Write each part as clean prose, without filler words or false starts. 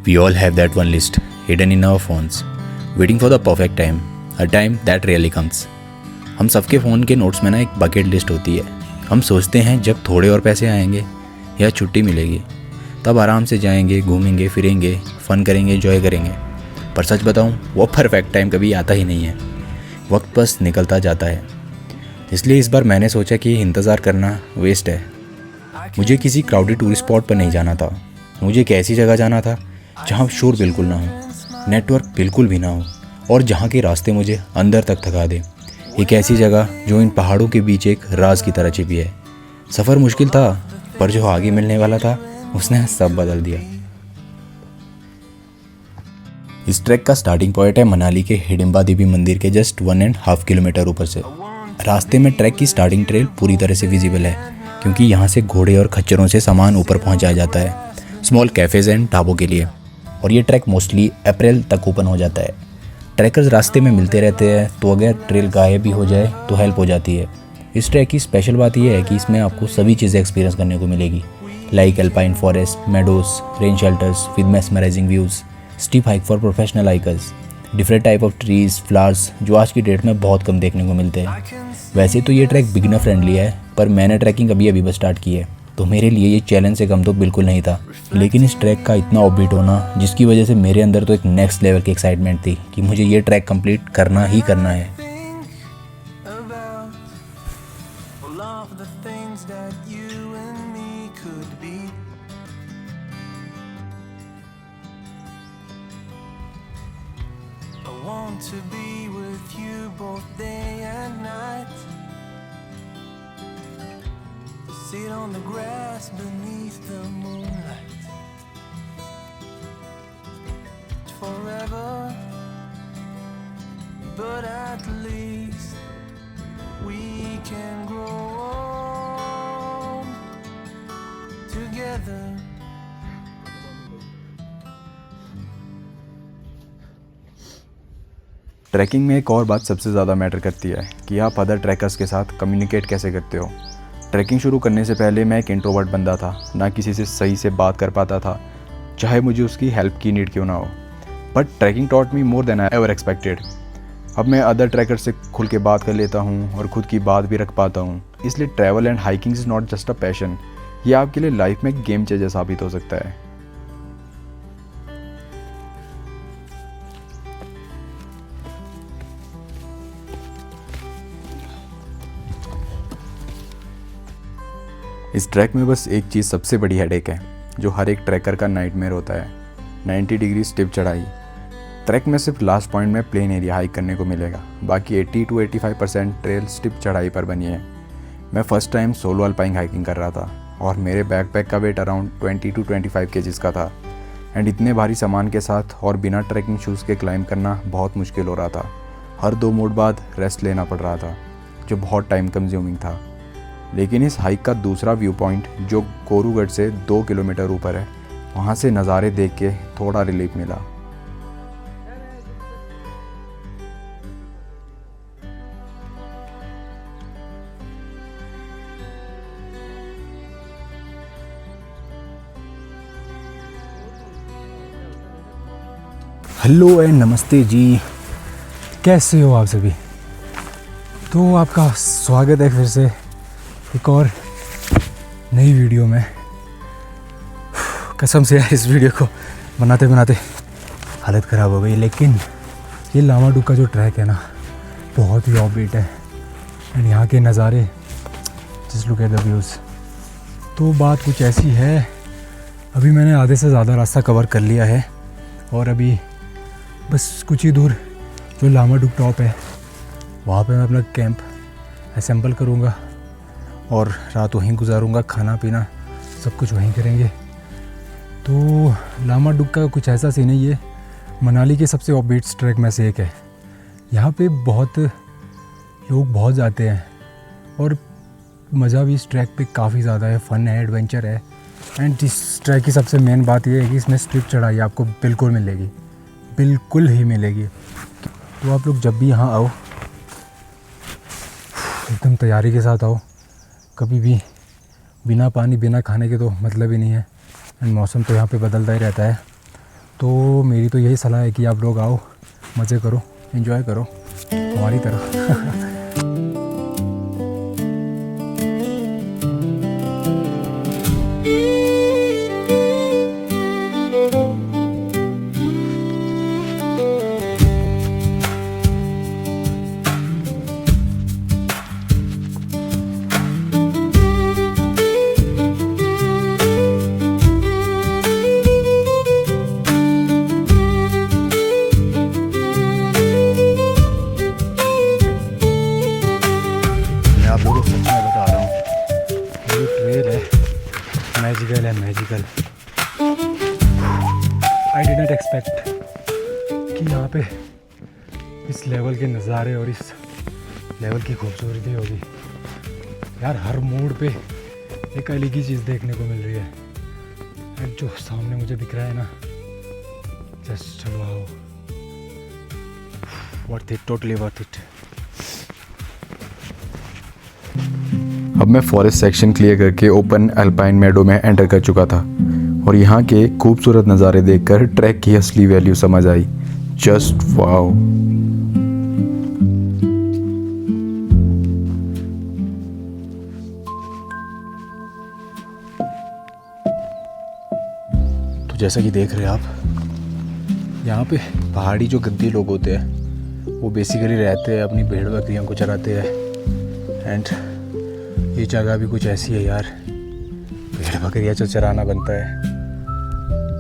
We all have that one list hidden in our phones, waiting for the perfect time, a time that rarely comes. हम सबके phone के notes में ना एक bucket list होती है. हम सोचते हैं जब थोड़े और पैसे आएंगे या छुट्टी मिलेगी तब आराम से जाएंगे, घूमेंगे, फिरेंगे, फ़न करेंगे, एंजॉय करेंगे. पर सच बताऊं, वो परफेक्ट टाइम कभी आता ही नहीं है. वक्त बस निकलता जाता है. इसलिए इस बार मैंने सोचा कि इंतज़ार करना वेस्ट है. मुझे किसी क्राउडेड टूरिस्ट स्पॉट पर नहीं जाना था. मुझे एक ऐसी जगह जाना था जहाँ शोर बिल्कुल ना हो, नेटवर्क बिल्कुल भी ना हो और जहाँ के रास्ते मुझे अंदर तक थका दे. एक ऐसी जगह जो इन पहाड़ों के बीच एक राज की तरह छिपी है. सफ़र मुश्किल था, पर जो आगे मिलने वाला था उसने सब बदल दिया. इस ट्रैक का स्टार्टिंग पॉइंट है मनाली के हिडिंबा देवी मंदिर के जस्ट 1.5 किलोमीटर ऊपर से. रास्ते में ट्रैक की स्टार्टिंग ट्रेल पूरी तरह से विजिबल है क्योंकि यहाँ से घोड़े और खच्चरों से सामान ऊपर पहुँचाया जाता है, स्मॉल कैफ़ेज़ एंड ढाबों के लिए. और ये ट्रैक मोस्टली अप्रैल तक ओपन हो जाता है. ट्रैकर्स रास्ते में मिलते रहते हैं, तो अगर ट्रेल गायब भी हो जाए तो हेल्प हो जाती है. इस ट्रैक की स्पेशल बात यह है कि इसमें आपको सभी चीज़ें एक्सपीरियंस करने को मिलेगी, like alpine forest, meadows, rain shelters with mesmerising views, steep hike for professional hikers, different type of trees, flowers जो आज की डेट में बहुत कम देखने को मिलते हैं. वैसे तो ये ट्रैक बिगिनर फ्रेंडली है, पर मैंने ट्रैकिंग अभी बस स्टार्ट की है, तो मेरे लिए ये चैलेंज से कम तो बिल्कुल नहीं था. लेकिन इस ट्रैक का इतना ऑफबीट होना, जिसकी वजह से मेरे अंदर तो एक नेक्स्ट लेवल की एक्साइटमेंट थी कि मुझे ये ट्रैक कंप्लीट करना ही करना है. To be with you both day and night, to sit on the grass beneath the moonlight, forever, but at least we can grow old together. Trekking में एक और बात सबसे ज़्यादा मैटर करती है कि आप अदर ट्रैकर्स के साथ कम्युनिकेट कैसे करते हो. ट्रैकिंग शुरू करने से पहले मैं एक इंट्रोवर्ट बंदा था, ना किसी से सही से बात कर पाता था, चाहे मुझे उसकी हेल्प की नीड क्यों ना हो. But trekking taught me more than I ever expected. अब मैं अदर ट्रैकर से खुल के बात कर लेता हूँ और ख़ुद की बात भी रख पाता हूँ. इसलिए travel and hiking is not just a passion, ये आपके लिए लाइफ में गेम चेंजर साबित हो सकता है. इस ट्रैक में बस एक चीज़ सबसे बड़ी हेडेक है, जो हर एक ट्रैकर का नाइटमेयर होता है. 90 डिग्री स्टिप चढ़ाई. ट्रैक में सिर्फ लास्ट पॉइंट में प्लेन एरिया हाइक करने को मिलेगा, बाकी 80 to 85% ट्रेल स्टिप चढ़ाई पर बनी है. मैं first time solo alpine hiking कर रहा था और मेरे बैकपैक का वेट अराउंड 20 to 25 kgs का था. एंड इतने भारी सामान के साथ और बिना ट्रैकिंग शूज़ के क्लाइंब करना बहुत मुश्किल हो रहा था. हर 2 मोड बाद रेस्ट लेना पड़ रहा था, जो बहुत टाइम कंज्यूमिंग था. लेकिन इस हाइक का दूसरा व्यू पॉइंट जो कोरूगढ़ से 2 किलोमीटर ऊपर है, वहाँ से नज़ारे देख के थोड़ा रिलीफ मिला. हेलो एंड नमस्ते जी, कैसे हो आप सभी. तो आपका स्वागत है फिर से एक और नई वीडियो में. कसम से यार इस वीडियो को बनाते बनाते हालत ख़राब हो गई. लेकिन ये लामाडुक का जो ट्रैक है ना, बहुत ही ऑफबीट है एंड यहाँ के नज़ारे, just look at the views. तो बात कुछ ऐसी है, अभी मैंने आधे से ज़्यादा रास्ता कवर कर लिया है और अभी बस कुछ ही दूर जो लामाडुक टॉप है वहाँ पे मैं अपना कैंप असेंबल करूँगा और रात वहीं गुजारूँगा. खाना पीना सब कुछ वहीं करेंगे. तो लामाडुक का कुछ ऐसा सीन है, ये मनाली के सबसे ऑफबीट ट्रैक में से एक है. यहाँ पे बहुत लोग बहुत जाते हैं और मज़ा भी इस ट्रैक पे काफ़ी ज़्यादा है. फ़न है, एडवेंचर है. एंड इस ट्रैक की सबसे मेन बात ये है कि इसमें स्ट्रिप चढ़ाई आपको बिल्कुल मिलेगी, बिल्कुल ही मिलेगी. तो आप लोग जब भी यहाँ आओ एकदम तैयारी के साथ आओ. कभी भी बिना पानी बिना खाने के तो मतलब ही नहीं है. एंड मौसम तो यहाँ पे बदलता ही रहता है, तो मेरी तो यही सलाह है कि आप लोग आओ, मज़े करो, एंजॉय करो हमारी तरह। आप लोगों को सच में बता रहा हूँ, ये ट्रेल है मैजिकल है, magical. I did not expect कि यहाँ पे इस लेवल के नज़ारे और इस लेवल की खूबसूरती होगी यार। हर मोड़ पे एक अलग ही चीज़ देखने को मिल रही है। और जो सामने मुझे दिख रहा है ना, just wow, worth it, totally worth it. अब मैं फॉरेस्ट सेक्शन क्लियर करके ओपन अल्पाइन मेडो में एंटर कर चुका था और यहाँ के खूबसूरत नज़ारे देखकर ट्रैक की असली वैल्यू समझ आई। Just wow. तो जैसा कि देख रहे हैं आप, यहाँ पे पहाड़ी जो गद्दी लोग होते हैं वो बेसिकली रहते हैं, अपनी भेड़ बकरियों को चराते हैं। एंड ये जगह भी कुछ ऐसी है यार, भेड़ बकरियाँ जो चराना बनता है।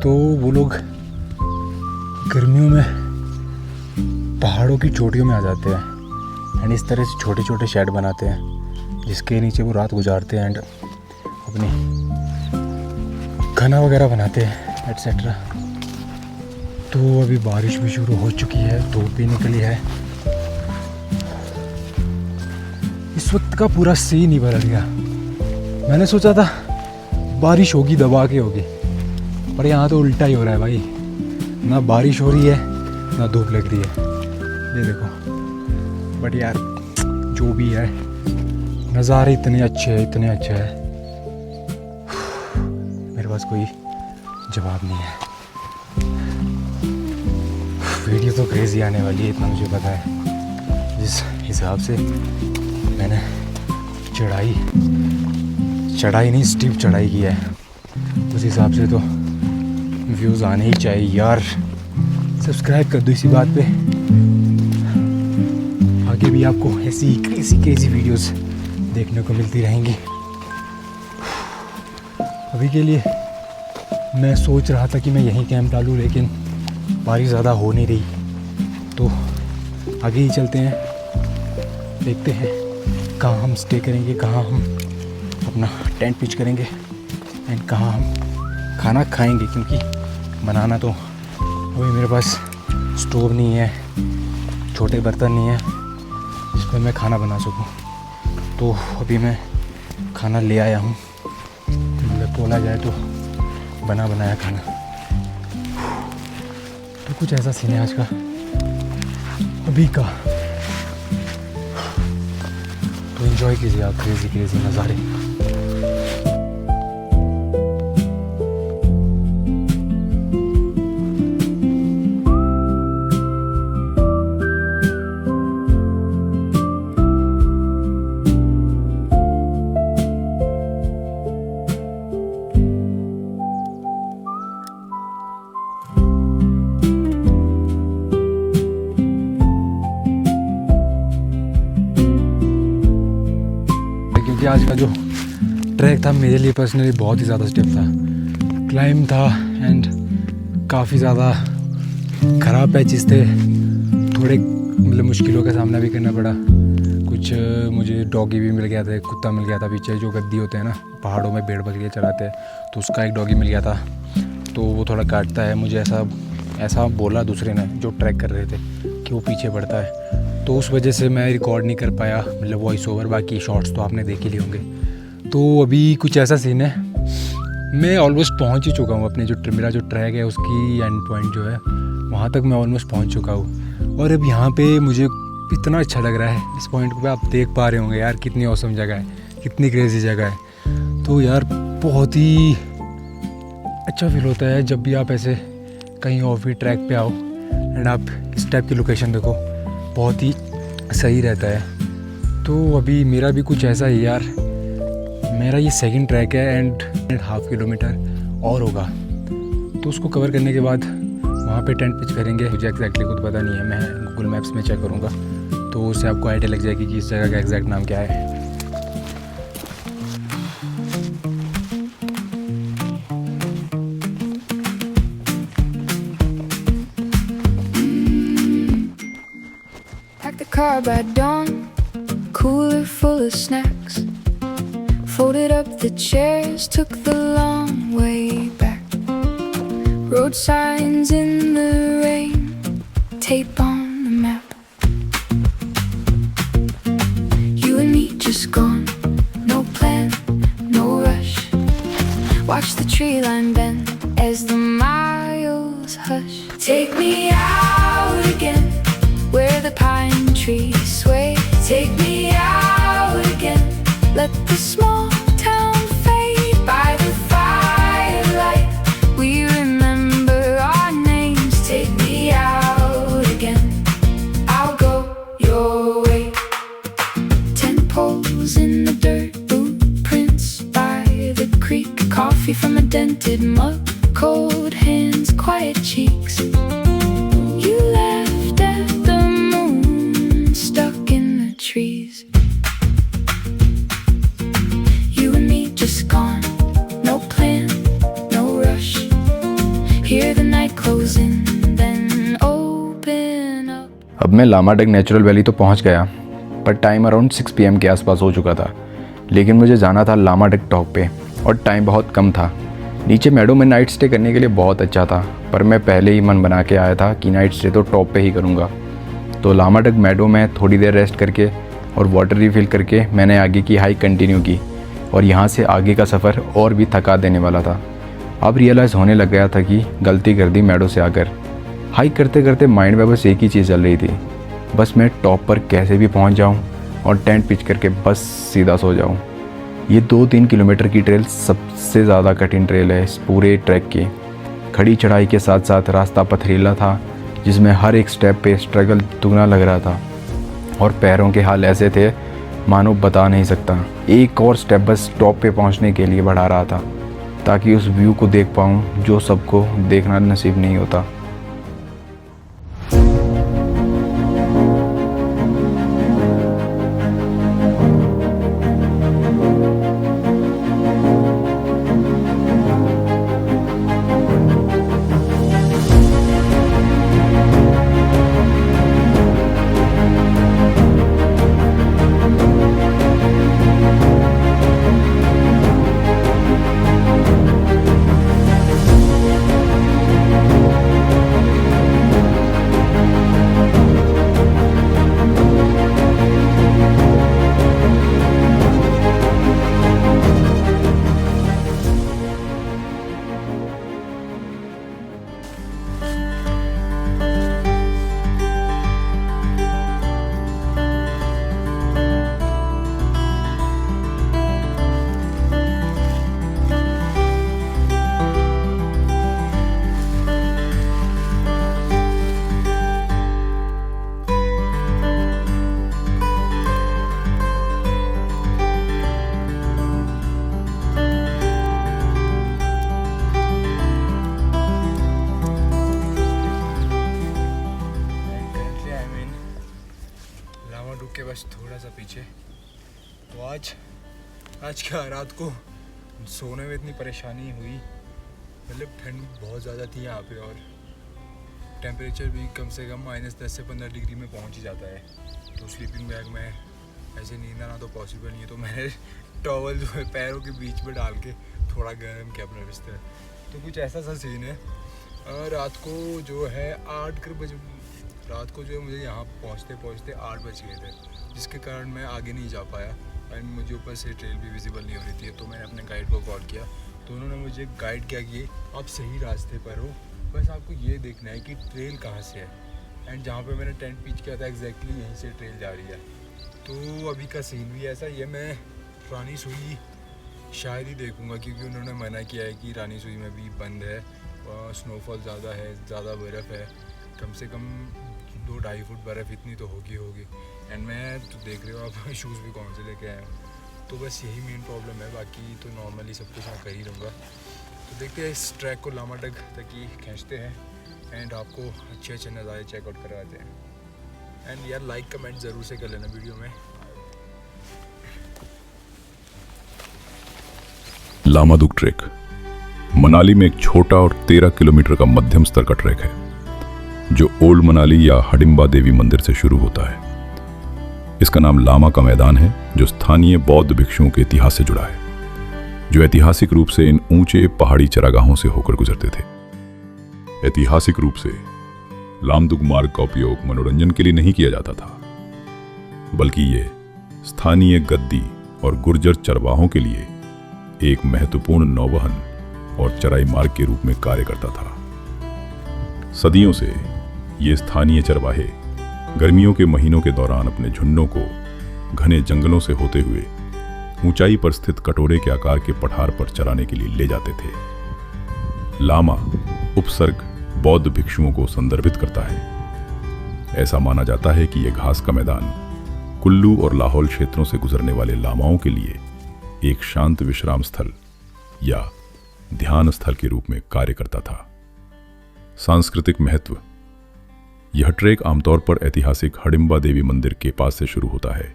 तो वो लोग गर्मियों में पहाड़ों की चोटियों में आ जाते हैं एंड इस तरह से छोटे छोटे शेड बनाते हैं जिसके नीचे वो रात गुजारते हैं एंड अपनी खाना वगैरह बनाते हैं एट्सेट्रा। तो अभी बारिश भी शुरू हो चुकी है, धूप भी निकली है। इस वक्त का पूरा सीन ही बदल गया। मैंने सोचा था बारिश होगी, दबा के होगी, पर यहाँ तो उल्टा ही हो रहा है भाई। ना बारिश हो रही है ना धूप लग रही है, ये देखो। बट यार जो भी है, नज़ारे इतने अच्छे हैं, इतने अच्छे हैं, मेरे पास कोई जवाब नहीं है। वीडियो तो क्रेजी आने वाली है, इतना मुझे पता है। जिस हिसाब से मैंने चढ़ाई नहीं स्टीप चढ़ाई की है, उस हिसाब से तो व्यूज़ आने ही चाहिए यार। सब्सक्राइब कर दो इसी बात पे, आगे भी आपको ऐसी क्रेजी वीडियोस देखने को मिलती रहेंगी। अभी के लिए मैं सोच रहा था कि मैं यहीं कैंप डालूं, लेकिन बारिश ज़्यादा हो नहीं रही, तो आगे ही चलते हैं, देखते हैं कहाँ हम स्टे करेंगे, कहाँ हम अपना टेंट पिच करेंगे एंड कहाँ हम खाना खाएंगे। क्योंकि बनाना तो अभी मेरे पास स्टोव नहीं है, छोटे बर्तन नहीं है जिस पर मैं खाना बना सकूं। तो अभी मैं खाना ले आया हूं, मतलब बोला जाए तो बना बनाया खाना। तो कुछ ऐसा सीन है आज का अभी का। तो एंजॉय कीजिए आप क्रेजी नज़ारे। क्योंकि आज का जो ट्रैक था मेरे लिए पर्सनली बहुत ही ज़्यादा स्टेप था, क्लाइंब था एंड काफ़ी ज़्यादा ख़राब पैचेस थे, थोड़े मतलब मुश्किलों का सामना भी करना पड़ा। कुछ मुझे डॉगी भी मिल गया था, कुत्ता मिल गया था पीछे, जो गद्दी होते हैं ना पहाड़ों में भेड़ बकरियाँ चराते हैं, तो उसका एक डॉगी मिल गया था, तो वो थोड़ा काटता है मुझे, ऐसा बोला दूसरे ने जो ट्रैक कर रहे थे कि वो पीछे पड़ता है। तो उस वजह से मैं रिकॉर्ड नहीं कर पाया, मतलब वॉइस ओवर। बाकी शॉर्ट्स तो आपने देख ही लिए होंगे। तो अभी कुछ ऐसा सीन है, मैं ऑलमोस्ट पहुंच ही चुका हूं अपने मेरा जो ट्रैक है उसकी एंड पॉइंट जो है वहां तक मैं ऑलमोस्ट पहुंच चुका हूं। और अब यहाँ पे मुझे इतना अच्छा लग रहा है, इस पॉइंट पे आप देख पा रहे होंगे यार कितनी औसम जगह है, कितनी क्रेजी जगह है। तो यार बहुत ही अच्छा फील होता है जब भी आप ऐसे कहीं और भी ट्रैक पे आओ एंड आप इस टाइप की लोकेशन देखो, बहुत ही सही रहता है। तो अभी मेरा भी कुछ ऐसा ही यार, मेरा ये सेकंड ट्रैक है एंड 1.5 किलोमीटर और होगा, तो उसको कवर करने के बाद वहाँ पे टेंट पिच करेंगे। मुझे एग्जैक्टली कुछ पता नहीं है, मैं गूगल मैप्स में चेक करूँगा तो उससे आपको आइडिया लग जाएगी कि इस जगह का एग्जैक्ट नाम क्या है। Packed the car by dawn, cooler full of snacks. Folded up the chairs, took the long way back. Road signs in the rain, tape on the map. You and me just gone, no plan, no rush. Watch the tree line bend as the miles hush. Take me out again, where the pine trees sway. Take me out again, let the small town fade. By the firelight, we remember our names. Take me out again, I'll go your way. 10 poles in the dirt, footprints by the creek. Coffee from a dented mug, cold hands, quiet cheeks. You left at the moon, stuck in the trees. You and me just gone, no plan, no rush. Hear the night closing, then open up. अब मैं Lama deck natural valley तो पहुंच गया, पर time around 6 PM के आसपास हो चुका था। लेकिन मुझे जाना था लामा डेक टॉप पे और टाइम बहुत कम था। नीचे मेडो में नाइट स्टे करने के लिए बहुत अच्छा था, पर मैं पहले ही मन बना के आया था कि नाइट स्टे तो टॉप पे ही करूँगा। तो लामा डेक मेडो में थोड़ी देर रेस्ट करके और वाटर रिफ़िल करके मैंने आगे की हाइक कंटिन्यू की, और यहाँ से आगे का सफ़र और भी थका देने वाला था। अब रियलाइज़ होने लग गया था कि गलती कर दी मेडो से आकर। हाइक करते करते माइंड में बस एक ही चीज़ चल रही थी, बस मैं टॉप पर कैसे भी पहुँच जाऊँ और टेंट पिच करके बस सीधा सो जाऊँ। ये 2-3 किलोमीटर की ट्रेल सबसे ज़्यादा कठिन ट्रेल है इस पूरे ट्रैक की। खड़ी चढ़ाई के साथ साथ रास्ता पथरीला था, जिसमें हर एक स्टेप पे स्ट्रगल दुगना लग रहा था, और पैरों के हाल ऐसे थे मानो बता नहीं सकता। एक और स्टेप बस टॉप पे पहुंचने के लिए बढ़ा रहा था, ताकि उस व्यू को देख पाऊं जो सबको देखना नसीब नहीं होता। के बस थोड़ा सा पीछे। तो आज क्या रात को सोने में इतनी परेशानी हुई, मतलब ठंड बहुत ज़्यादा थी यहाँ पे, और टेम्परेचर भी कम से कम -10 से 15 डिग्री में पहुँच ही जाता है। तो स्लीपिंग बैग में ऐसे नींद आना तो पॉसिबल नहीं है, तो मैंने टॉवल जो है पैरों के बीच में डाल के थोड़ा गर्म किया अपना बिस्तर। तो कुछ ऐसा सा सीन है। रात को जो है 8 बजे, रात को जो है मुझे यहाँ पहुँचते 8 बज गए थे, जिसके कारण मैं आगे नहीं जा पाया एंड मुझे ऊपर से ट्रेल भी विजिबल नहीं हो रही थी। तो मैंने अपने गाइड को कॉल किया, तो उन्होंने मुझे गाइड किया कि आप सही रास्ते पर हो, बस आपको ये देखना है कि ट्रेल कहाँ से है। एंड जहाँ पे मैंने टेंट पिच किया था एग्जैक्टली यहीं से ट्रेल जा रही है। तो अभी का सीन भी ऐसा ही है। मैं रानी सुई शायद ही देखूँगा, क्योंकि उन्होंने मना किया है कि रानी सुई में भी बंद है स्नोफॉल ज़्यादा है, ज़्यादा बर्फ़ है, कम से कम 2-2.5 फुट बर्फ़ इतनी तो होगी। एंड मैं तो देख रहे हो आप शूज़ भी कौन से लेके आया हूँ, तो बस यही मेन प्रॉब्लम है, बाकी तो नॉर्मली सब कुछ मैं कर ही लूँगा। तो देखते हैं इस ट्रैक को लामा डग तक ही खींचते हैं एंड आपको अच्छे नज़ारे चेकआउट करवाते हैं। एंड यार लाइक कमेंट ज़रूर से कर लेना वीडियो में। लामा दुग ट्रैक मनाली में एक छोटा और 13 किलोमीटर का मध्यम स्तर का ट्रैक है जो ओल्ड मनाली या हडिम्बा देवी मंदिर से शुरू होता है। इसका नाम लामा का मैदान है जो स्थानीय बौद्ध भिक्षुओं के इतिहास से जुड़ा है, जो ऐतिहासिक रूप से इन ऊंचे पहाड़ी चरागाहों से होकर गुजरते थे। ऐतिहासिक रूप से लामदुग मार्ग का उपयोग मनोरंजन के लिए नहीं किया जाता था, बल्कि ये स्थानीय गद्दी और गुर्जर चरवाहों के लिए एक महत्वपूर्ण नौवहन और चराई मार्ग के रूप में कार्य करता था। सदियों से ये स्थानीय चरवाहे गर्मियों के महीनों के दौरान अपने झुंडों को घने जंगलों से होते हुए ऊंचाई पर स्थित कटोरे के आकार के पठार पर चराने के लिए ले जाते थे। लामा उपसर्ग बौद्ध भिक्षुओं को संदर्भित करता है। ऐसा माना जाता है कि यह घास का मैदान कुल्लू और लाहौल क्षेत्रों से गुजरने वाले लामाओं के लिए एक शांत विश्राम स्थल या ध्यान स्थल के रूप में कार्य करता था। सांस्कृतिक महत्व। यह ट्रैक आमतौर पर ऐतिहासिक हडिम्बा देवी मंदिर के पास से शुरू होता है,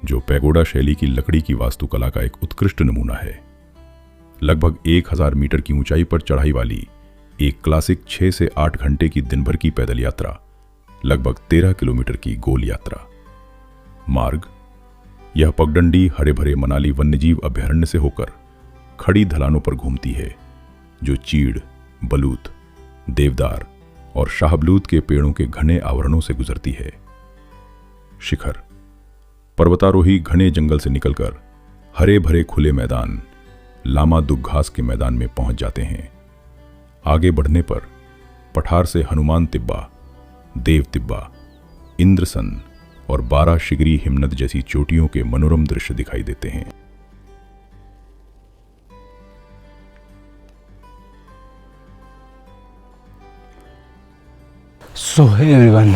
जो पैगोडा शैली की लकड़ी की वास्तुकला का एक उत्कृष्ट नमूना है। लगभग 1000 मीटर की ऊंचाई पर चढ़ाई वाली एक क्लासिक 6 से 8 घंटे की दिन भर की पैदल यात्रा, लगभग 13 किलोमीटर की गोल यात्रा। मार्ग। यह पगडंडी हरे भरे मनाली वन्यजीव अभयारण्य से होकर खड़ी ढलानों पर घूमती है, जो चीड़, बलूत, देवदार और शाहबलूत के पेड़ों के घने आवरणों से गुजरती है। शिखर। पर्वतारोही घने जंगल से निकलकर हरे भरे खुले मैदान लामा दुग घास के मैदान में पहुंच जाते हैं। आगे बढ़ने पर पठार से हनुमान तिब्बा, देव तिब्बा, इंद्रसन और 12 शिगरी हिमनद जैसी चोटियों के मनोरम दृश्य दिखाई देते हैं। सो हे एवरीवन,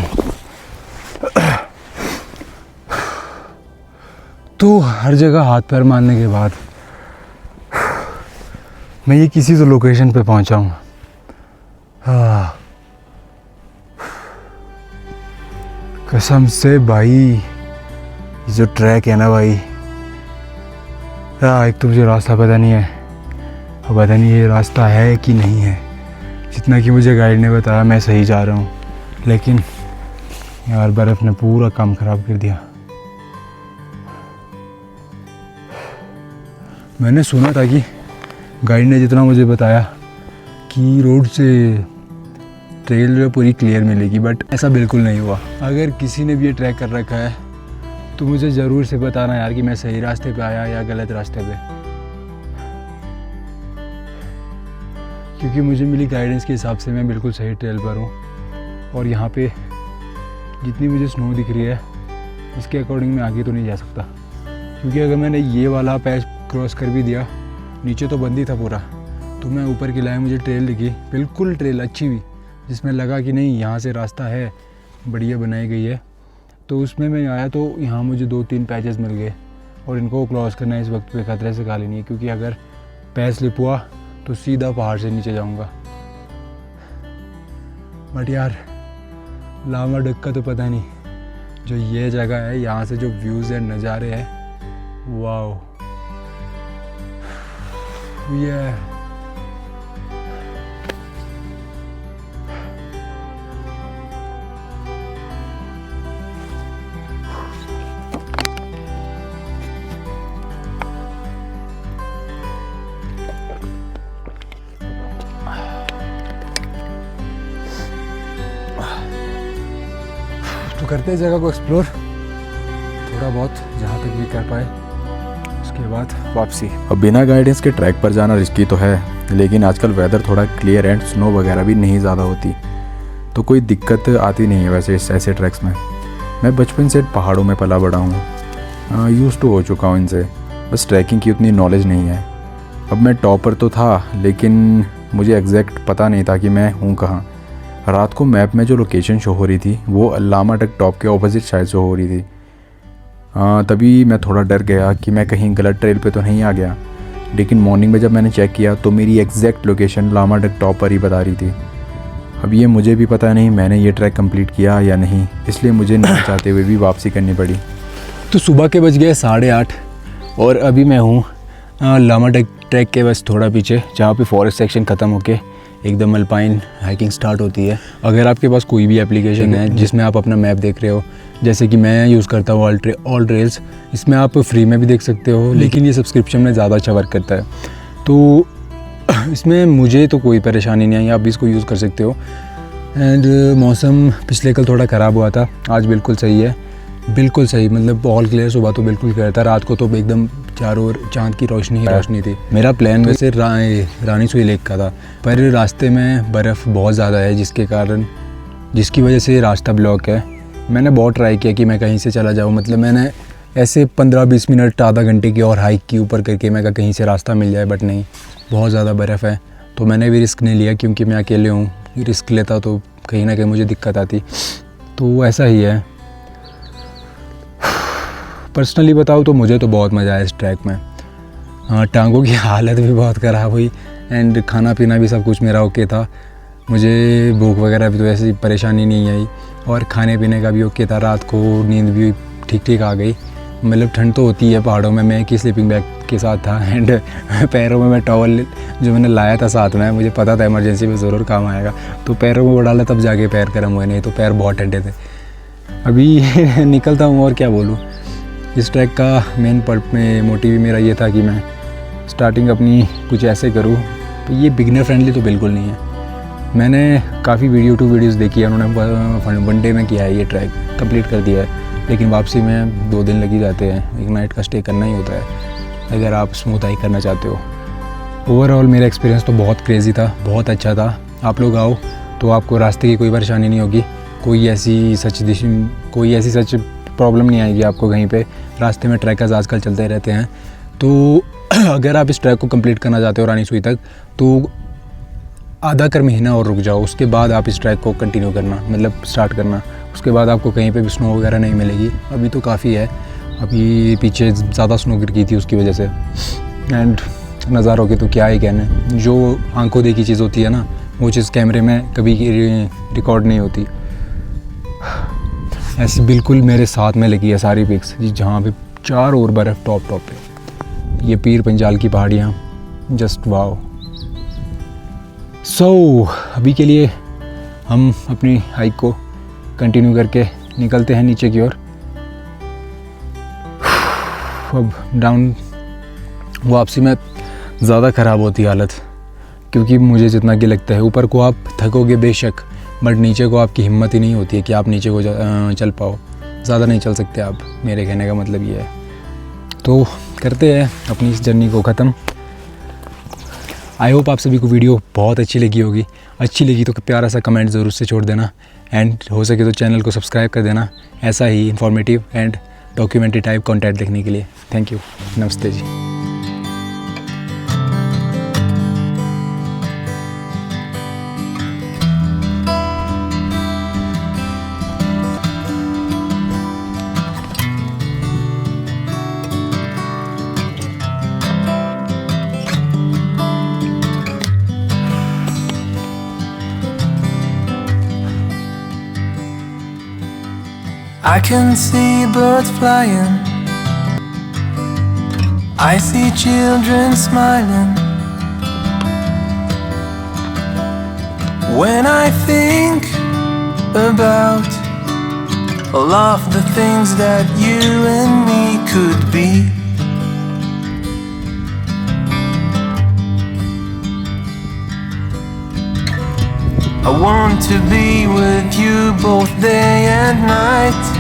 तो हर जगह हाथ पैर मारने के बाद मैं ये किसी तो लोकेशन पे पहुंचा हूँ। कसम से भाई, ये जो ट्रैक है ना भाई, एक तो मुझे रास्ता पता नहीं है, और पता नहीं ये रास्ता है कि नहीं है। जितना कि मुझे गाइड ने बताया मैं सही जा रहा हूँ, लेकिन यार बर्फ़ ने पूरा काम ख़राब कर दिया। मैंने सुना था कि गाइड ने जितना मुझे बताया कि रोड से ट्रेल पूरी क्लियर मिलेगी, बट ऐसा बिल्कुल नहीं हुआ। अगर किसी ने भी ये ट्रैक कर रखा है तो मुझे ज़रूर से बताना यार कि मैं सही रास्ते पे आया या गलत रास्ते पे, क्योंकि मुझे मिली गाइडेंस के हिसाब से मैं बिल्कुल सही ट्रेल पर हूँ। और यहाँ पे जितनी मुझे स्नो दिख रही है इसके अकॉर्डिंग मैं आगे तो नहीं जा सकता, क्योंकि अगर मैंने ये वाला पैच क्रॉस कर भी दिया, नीचे तो बंद ही था पूरा, तो मैं ऊपर की लाइन मुझे ट्रेल दिखी, बिल्कुल ट्रेल अच्छी भी, जिसमें लगा कि नहीं यहाँ से रास्ता है, बढ़िया बनाई गई है। तो उसमें मैं आया तो यहाँ मुझे 2-3 पैचेस मिल गए, और इनको क्रॉस करना इस वक्त पे ख़तरे से खाली नहीं है, क्योंकि अगर पैर स्लिप हुआ तो सीधा पहाड़ से नीचे जाऊँगा। बट यार लामा डग का तो पता नहीं, जो ये जगह है यहाँ से जो व्यूज़ है, नज़ारे हैं, वाओ ये तो करते हैं जगह को एक्सप्लोर थोड़ा बहुत, जहाँ तक भी कर पाए, उसके बाद वापसी। अब बिना गाइडेंस के ट्रैक पर जाना रिस्की तो है, लेकिन आजकल वेदर थोड़ा क्लियर एंड स्नो वगैरह भी नहीं ज़्यादा होती, तो कोई दिक्कत आती नहीं है वैसे ऐसे ट्रैक्स में। मैं बचपन से पहाड़ों में पला बड़ा हूँ, यूज़ टू हो चुका हूँ इनसे, बस ट्रैकिंग की उतनी नॉलेज नहीं है। अब मैं टॉपर तो था, लेकिन मुझे एग्जैक्ट पता नहीं था कि मैं हूँ कहाँ। रात को मैप में जो लोकेशन शो हो रही थी वो लामाडक टॉप के ऑपोजिट शायद शो हो रही थी। तभी मैं थोड़ा डर गया कि मैं कहीं गलत ट्रेल पे तो नहीं आ गया, लेकिन मॉर्निंग में जब मैंने चेक किया तो मेरी एग्जैक्ट लोकेशन लामाडक टॉप पर ही बता रही थी। अब ये मुझे भी पता नहीं मैंने ये ट्रैक कंप्लीट किया या नहीं, इसलिए मुझे नहीं चाहते हुए भी वापसी करनी पड़ी। तो सुबह के बज गए 8:30 और अभी मैं हूँ लामाडक ट्रैक के बस थोड़ा पीछे, जहाँ पे फॉरेस्ट सेक्शन ख़त्म होके एकदम अल्पाइन हाइकिंग स्टार्ट होती है। अगर आपके पास कोई भी एप्लीकेशन है जिसमें आप अपना मैप देख रहे हो, जैसे कि मैं यूज़ करता हूँ ऑल ट्रेल्स, इसमें आप फ्री में भी देख सकते हो, लेकिन ये सब्सक्रिप्शन में ज़्यादा अच्छा वर्क करता है। तो इसमें मुझे तो कोई परेशानी नहीं आई, आप भी इसको यूज़ कर सकते हो। एंड मौसम पिछले कल थोड़ा ख़राब हुआ था, आज बिल्कुल सही है, बिल्कुल सही, मतलब ऑल क्लियर। सुबह तो बिल्कुल क्लियर था, रात को तो एकदम चारों ओर चांद की रोशनी ही रोशनी थी। मेरा प्लान वैसे रानी सुई लेक का था, पर रास्ते में बर्फ़ बहुत ज़्यादा है जिसकी वजह से रास्ता ब्लॉक है। मैंने बहुत ट्राई किया कि मैं कहीं से चला जाऊँ, मतलब मैंने ऐसे 15-20 मिनट आधा घंटे की और हाइक की ऊपर करके मैं कहीं से रास्ता मिल जाए, बट नहीं, बहुत ज़्यादा बर्फ़ है। तो मैंने भी रिस्क नहीं लिया क्योंकि मैं अकेले हूँ, रिस्क लेता तो कहीं ना कहीं मुझे दिक्कत आती। तो ऐसा ही है। पर्सनली बताऊँ तो मुझे तो बहुत मज़ा आया इस ट्रैक में। टांगों की हालत भी बहुत ख़राब हुई एंड खाना पीना भी सब कुछ मेरा ओके था। मुझे भूख वगैरह भी तो ऐसी परेशानी नहीं आई और खाने पीने का भी ओके था। रात को नींद भी ठीक आ गई। मतलब ठंड तो होती है पहाड़ों में। मैं कि स्लीपिंग बैग के साथ था एंड पैरों में मैं टॉवल जो मैंने लाया था साथ में, मुझे पता था इमरजेंसी में ज़रूर काम आएगा, तो पैरों में वो डाला तब जाके पैर गर्म हुए, नहीं तो पैर बहुत ठंडे थे। अभी निकलता हूँ और क्या बोलूँ। इस ट्रैक का मेन मोटिव मेरा ये था कि मैं स्टार्टिंग अपनी कुछ ऐसे करूँ, तो ये बिगनर फ्रेंडली तो बिल्कुल नहीं है। मैंने काफ़ी वीडियोज़ देखी है, उन्होंने 1 डे में किया है, ये ट्रैक कंप्लीट कर दिया है, लेकिन वापसी में 2 दिन लग ही जाते हैं। एक नाइट का स्टे करना ही होता है अगर आप स्मूथ हाइक करना चाहते हो। ओवरऑल मेरा एक्सपीरियंस तो बहुत क्रेज़ी था, बहुत अच्छा था। आप लोग आओ तो आपको रास्ते की कोई परेशानी नहीं होगी, कोई ऐसी सच प्रॉब्लम नहीं आएगी आपको कहीं पे। रास्ते में ट्रैकर्स आजकल चलते रहते हैं। तो अगर आप इस ट्रैक को कंप्लीट करना चाहते हो रानी सुई तक, तो आधा कर महीना और रुक जाओ, उसके बाद आप इस ट्रैक को कंटिन्यू करना, मतलब स्टार्ट करना। उसके बाद आपको कहीं पे भी स्नो वगैरह नहीं मिलेगी। अभी तो काफ़ी है, अभी पीछे ज़्यादा स्नो गिर गई थी उसकी वजह से। एंड नज़ारों के तो क्या ही कहने, जो आंखों देखी चीज़ होती है ना, वो चीज़ कैमरे में कभी रिकॉर्ड नहीं होती। ऐसी बिल्कुल मेरे साथ में लगी है सारी पिक्स, जहाँ पे चारों ओर बर्फ़ टॉप पे। ये पीर पंजाल की पहाड़ियाँ, जस्ट वाओ। अभी के लिए हम अपनी हाइक को कंटिन्यू करके निकलते हैं नीचे की ओर। अब डाउन वापसी में ज़्यादा ख़राब होती है हालत, क्योंकि मुझे जितना कि लगता है ऊपर को आप थकोगे बेशक, बट नीचे को आपकी हिम्मत ही नहीं होती है कि आप नीचे को चल पाओ। ज़्यादा नहीं चल सकते आप, मेरे कहने का मतलब ये है। तो करते हैं अपनी इस जर्नी को ख़त्म। आई होप आप सभी को वीडियो बहुत अच्छी लगी होगी। अच्छी लगी तो प्यारा सा कमेंट ज़रूर से छोड़ देना एंड हो सके तो चैनल को सब्सक्राइब कर देना, ऐसा ही informative and documentary type content देखने के लिए। थैंक यू, नमस्ते जी। I can see birds flying, I see children smiling. When I think about all of the things that you and me could be, I want to be with you both day and night,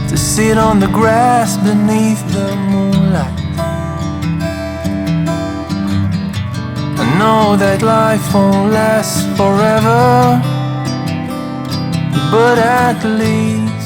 to sit on the grass beneath the moonlight. I know that life won't last forever, but at least